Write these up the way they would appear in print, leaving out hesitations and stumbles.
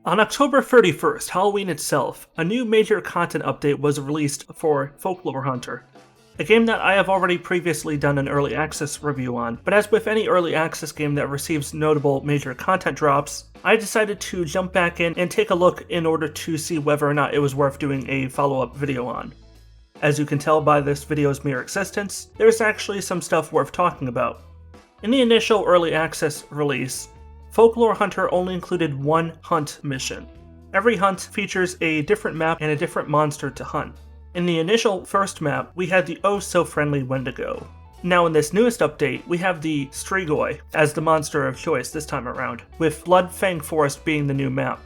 On October 31st, Halloween itself, a new major content update was released for Folklore Hunter, a game that I have already previously done an early access review on, but as with any early access game that receives notable major content drops, I decided to jump back in and take a look in order to see whether or not it was worth doing a follow-up video on. As you can tell by this video's mere existence, there's actually some stuff worth talking about. In the initial early access release, Folklore Hunter only included one hunt mission. Every hunt features a different map and a different monster to hunt. In the initial first map, we had the oh-so-friendly Wendigo. Now in this newest update, we have the Strigoi as the monster of choice this time around, with Bloodfang Forest being the new map.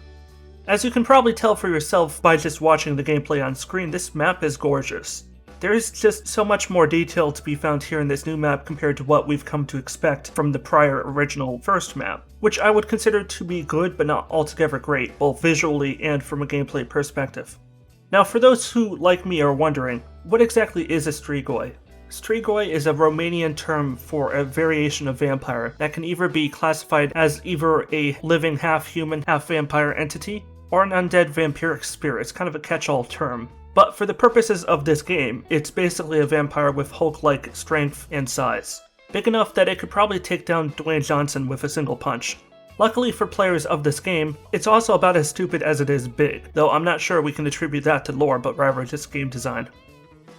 As you can probably tell for yourself by just watching the gameplay on screen, this map is gorgeous. There is just so much more detail to be found here in this new map compared to what we've come to expect from the prior original first map, which I would consider to be good but not altogether great, both visually and from a gameplay perspective. Now for those who, like me, are wondering, what exactly is a Strigoi? Strigoi is a Romanian term for a variation of vampire that can either be classified as either a living half-human, half-vampire entity, or an undead vampiric spirit. It's kind of a catch-all term. But for the purposes of this game, it's basically a vampire with Hulk-like strength and size. Big enough that it could probably take down Dwayne Johnson with a single punch. Luckily for players of this game, it's also about as stupid as it is big, though I'm not sure we can attribute that to lore, but rather just game design.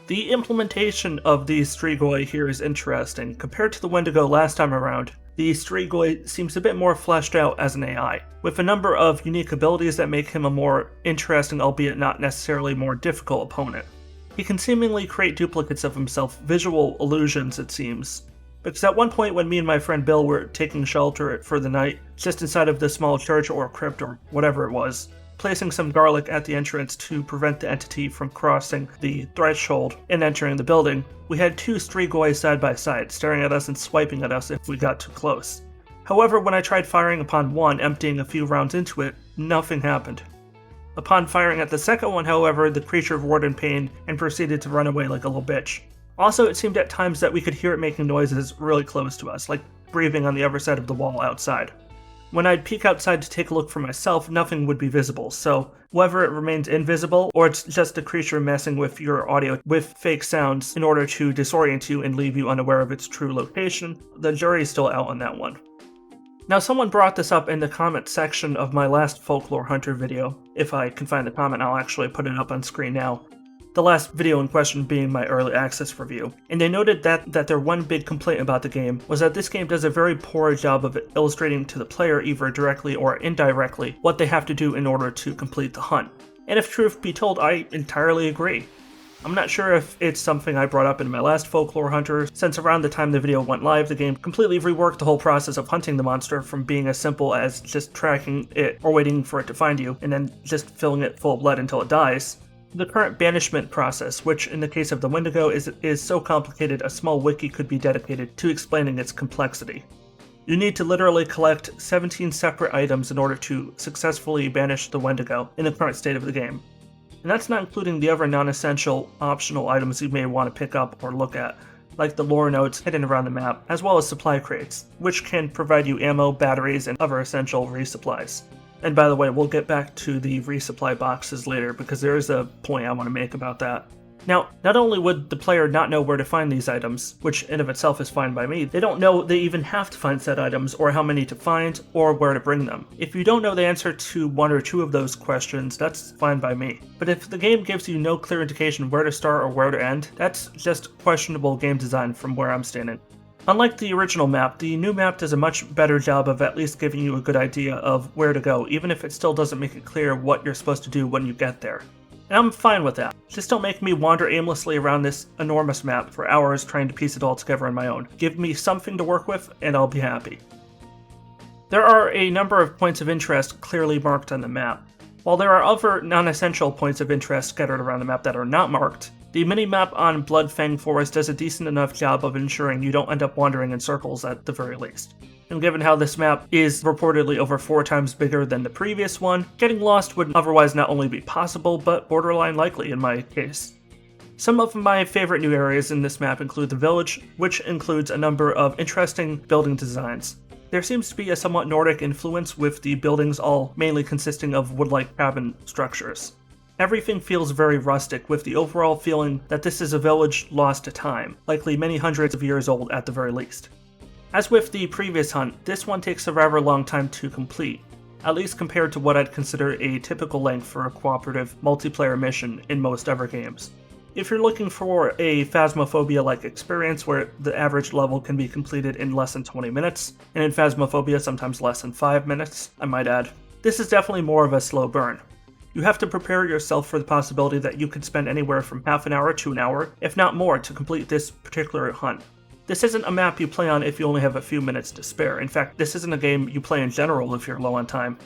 The implementation of the Strigoi here is interesting. Compared to the Wendigo last time around, the Strigoi seems a bit more fleshed out as an AI, with a number of unique abilities that make him a more interesting, albeit not necessarily more difficult opponent. He can seemingly create duplicates of himself, visual illusions it seems. Because at one point when me and my friend Bill were taking shelter for the night, just inside of the small church or crypt or whatever it was, placing some garlic at the entrance to prevent the entity from crossing the threshold and entering the building, we had two Strigoi side by side, staring at us and swiping at us if we got too close. However, when I tried firing upon one, emptying a few rounds into it, nothing happened. Upon firing at the second one, however, the creature roared in pain and proceeded to run away like a little bitch. Also, it seemed at times that we could hear it making noises really close to us, like breathing on the other side of the wall outside. When I'd peek outside to take a look for myself, nothing would be visible, so whether it remains invisible or it's just a creature messing with your audio with fake sounds in order to disorient you and leave you unaware of its true location, the jury's still out on that one. Now someone brought this up in the comment section of my last Folklore Hunter video. If I can find the comment, I'll actually put it up on screen now. The last video in question being my early access review, and they noted that their one big complaint about the game was that this game does a very poor job of illustrating to the player either directly or indirectly what they have to do in order to complete the hunt. And if truth be told, I entirely agree. I'm not sure if it's something I brought up in my last Folklore Hunter, since around the time the video went live, the game completely reworked the whole process of hunting the monster from being as simple as just tracking it or waiting for it to find you, and then just filling it full of blood until it dies. The current banishment process, which in the case of the Wendigo is so complicated a small wiki could be dedicated to explaining its complexity. You need to literally collect 17 separate items in order to successfully banish the Wendigo in the current state of the game. And that's not including the other non-essential optional items you may want to pick up or look at, like the lore notes hidden around the map, as well as supply crates, which can provide you ammo, batteries, and other essential resupplies. And by the way, we'll get back to the resupply boxes later because there is a point I want to make about that. Now, not only would the player not know where to find these items, which in of itself is fine by me, they don't know they even have to find said items or how many to find or where to bring them. If you don't know the answer to one or two of those questions, that's fine by me. But if the game gives you no clear indication where to start or where to end, that's just questionable game design from where I'm standing. Unlike the original map, the new map does a much better job of at least giving you a good idea of where to go, even if it still doesn't make it clear what you're supposed to do when you get there. And I'm fine with that. Just don't make me wander aimlessly around this enormous map for hours trying to piece it all together on my own. Give me something to work with, and I'll be happy. There are a number of points of interest clearly marked on the map. While there are other non-essential points of interest scattered around the map that are not marked, the minimap on Bloodfang Forest does a decent enough job of ensuring you don't end up wandering in circles at the very least. And given how this map is reportedly over 4 times bigger than the previous one, getting lost would otherwise not only be possible, but borderline likely in my case. Some of my favorite new areas in this map include the village, which includes a number of interesting building designs. There seems to be a somewhat Nordic influence, with the buildings all mainly consisting of wood-like cabin structures. Everything feels very rustic, with the overall feeling that this is a village lost to time, likely many hundreds of years old at the very least. As with the previous hunt, this one takes a rather long time to complete, at least compared to what I'd consider a typical length for a cooperative multiplayer mission in most other games. If you're looking for a Phasmophobia-like experience where the average level can be completed in less than 20 minutes, and in Phasmophobia sometimes less than 5 minutes, I might add, this is definitely more of a slow burn. You have to prepare yourself for the possibility that you could spend anywhere from half an hour to an hour, if not more, to complete this particular hunt. This isn't a map you play on if you only have a few minutes to spare. In fact, this isn't a game you play in general if you're low on time.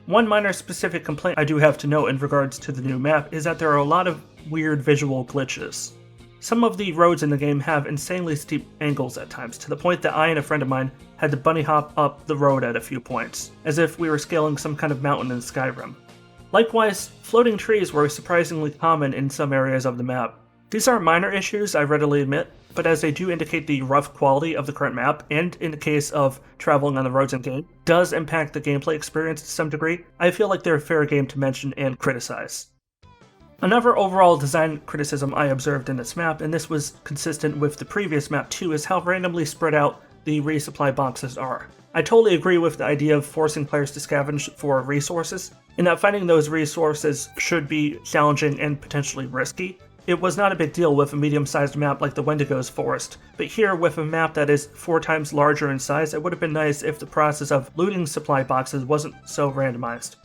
One minor specific complaint I do have to note in regards to the new map is that there are a lot of weird visual glitches. Some of the roads in the game have insanely steep angles at times, to the point that I and a friend of mine had to bunny hop up the road at a few points, as if we were scaling some kind of mountain in Skyrim. Likewise, floating trees were surprisingly common in some areas of the map. These are minor issues, I readily admit, but as they do indicate the rough quality of the current map, and in the case of traveling on the roads in game, does impact the gameplay experience to some degree, I feel like they're a fair game to mention and criticize. Another overall design criticism I observed in this map, and this was consistent with the previous map too, is how randomly spread out the resupply boxes are. I totally agree with the idea of forcing players to scavenge for resources, and that finding those resources should be challenging and potentially risky. It was not a big deal with a medium-sized map like the Wendigo's Forest, but here with a map that is 4 times larger in size, it would have been nice if the process of looting supply boxes wasn't so randomized.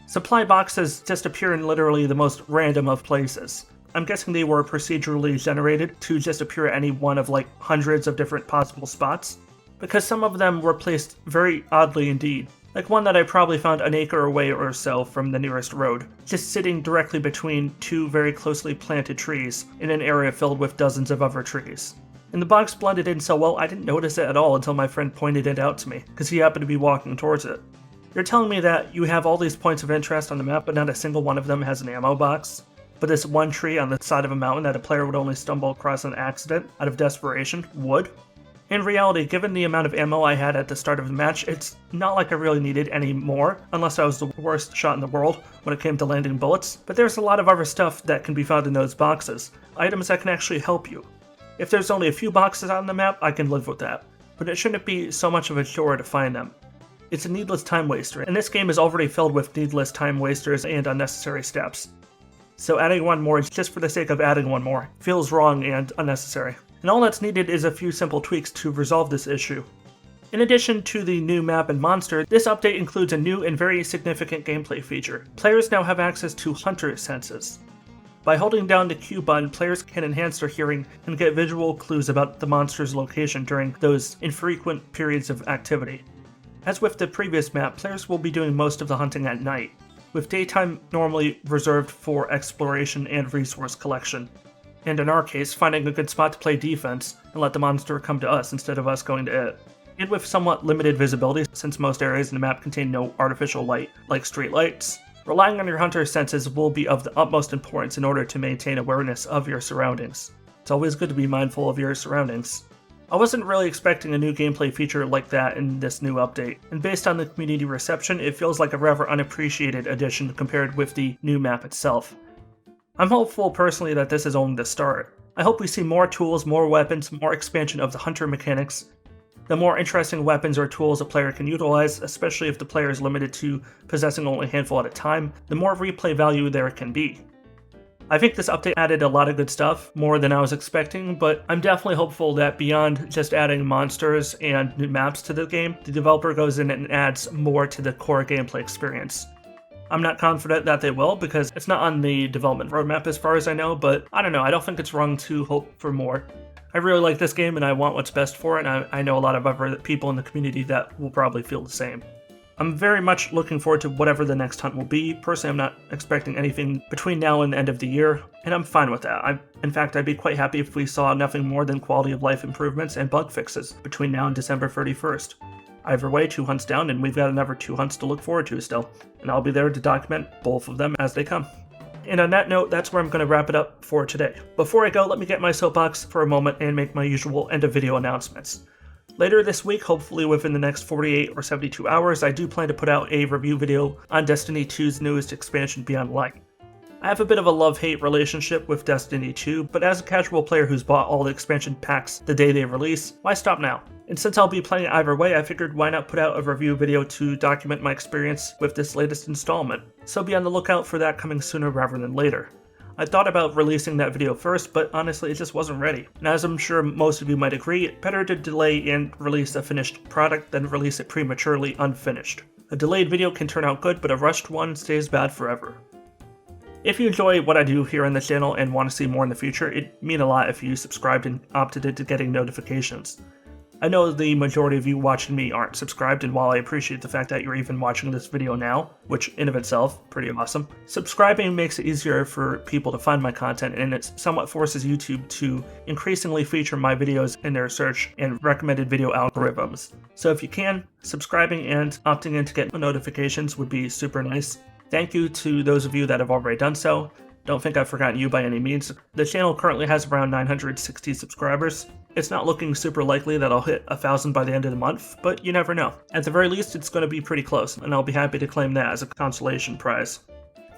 Supply boxes just appear in literally the most random of places. I'm guessing they were procedurally generated to just appear at any one of like hundreds of different possible spots, because some of them were placed very oddly indeed. Like one that I probably found an acre away or so from the nearest road, just sitting directly between 2 very closely planted trees in an area filled with dozens of other trees. And the box blended in so well I didn't notice it at all until my friend pointed it out to me, because he happened to be walking towards it. You're telling me that you have all these points of interest on the map, but not a single one of them has an ammo box? But this one tree on the side of a mountain that a player would only stumble across on accident out of desperation would? In reality, given the amount of ammo I had at the start of the match, it's not like I really needed any more, unless I was the worst shot in the world when it came to landing bullets, but there's a lot of other stuff that can be found in those boxes, items that can actually help you. If there's only a few boxes on the map, I can live with that, but it shouldn't be so much of a chore to find them. It's a needless time waster, and this game is already filled with needless time wasters and unnecessary steps. So adding one more just for the sake of adding one more feels wrong and unnecessary. And all that's needed is a few simple tweaks to resolve this issue. In addition to the new map and monster, this update includes a new and very significant gameplay feature. Players now have access to hunter senses. By holding down the Q button, players can enhance their hearing and get visual clues about the monster's location during those infrequent periods of activity. As with the previous map, players will be doing most of the hunting at night, with daytime normally reserved for exploration and resource collection. And in our case, finding a good spot to play defense and let the monster come to us instead of us going to it. And with somewhat limited visibility, since most areas in the map contain no artificial light, like street lights, relying on your hunter senses will be of the utmost importance in order to maintain awareness of your surroundings. It's always good to be mindful of your surroundings. I wasn't really expecting a new gameplay feature like that in this new update, and based on the community reception, it feels like a rather unappreciated addition compared with the new map itself. I'm hopeful personally that this is only the start. I hope we see more tools, more weapons, more expansion of the hunter mechanics. The more interesting weapons or tools a player can utilize, especially if the player is limited to possessing only a handful at a time, the more replay value there can be. I think this update added a lot of good stuff, more than I was expecting, but I'm definitely hopeful that beyond just adding monsters and new maps to the game, the developer goes in and adds more to the core gameplay experience. I'm not confident that they will, because it's not on the development roadmap as far as I know, but I don't know, I don't think it's wrong to hope for more. I really like this game and I want what's best for it, and I know a lot of other people in the community that will probably feel the same. I'm very much looking forward to whatever the next hunt will be. Personally, I'm not expecting anything between now and the end of the year, and I'm fine with that. In fact, I'd be quite happy if we saw nothing more than quality of life improvements and bug fixes between now and December 31st. Either way, 2 hunts down, and we've got another 2 hunts to look forward to still, and I'll be there to document both of them as they come. And on that note, that's where I'm going to wrap it up for today. Before I go, let me get my soapbox for a moment and make my usual end of video announcements. Later this week, hopefully within the next 48 or 72 hours, I do plan to put out a review video on Destiny 2's newest expansion, Beyond Light. I have a bit of a love-hate relationship with Destiny 2, but as a casual player who's bought all the expansion packs the day they release, why stop now? And since I'll be playing either way, I figured why not put out a review video to document my experience with this latest installment. So be on the lookout for that coming sooner rather than later. I thought about releasing that video first, but honestly it just wasn't ready. And as I'm sure most of you might agree, better to delay and release a finished product than release it prematurely unfinished. A delayed video can turn out good, but a rushed one stays bad forever. If you enjoy what I do here on the channel and want to see more in the future, it'd mean a lot if you subscribed and opted into getting notifications. I know the majority of you watching me aren't subscribed, and while I appreciate the fact that you're even watching this video now, which in of itself, pretty awesome, subscribing makes it easier for people to find my content, and it somewhat forces YouTube to increasingly feature my videos in their search and recommended video algorithms. So if you can, subscribing and opting in to get notifications would be super nice. Thank you to those of you that have already done so. Don't think I've forgotten you by any means. The channel currently has around 960 subscribers. It's not looking super likely that I'll hit 1,000 by the end of the month, but you never know. At the very least, it's going to be pretty close, and I'll be happy to claim that as a consolation prize.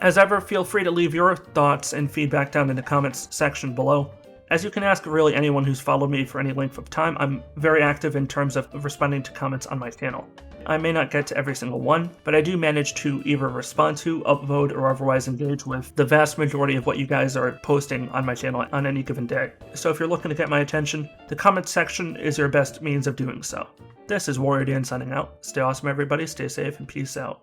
As ever, feel free to leave your thoughts and feedback down in the comments section below. As you can ask really anyone who's followed me for any length of time, I'm very active in terms of responding to comments on my channel. I may not get to every single one, but I do manage to either respond to, upvote, or otherwise engage with the vast majority of what you guys are posting on my channel on any given day. So if you're looking to get my attention, the comments section is your best means of doing so. This is WarriorDan signing out. Stay awesome everybody, stay safe, and peace out.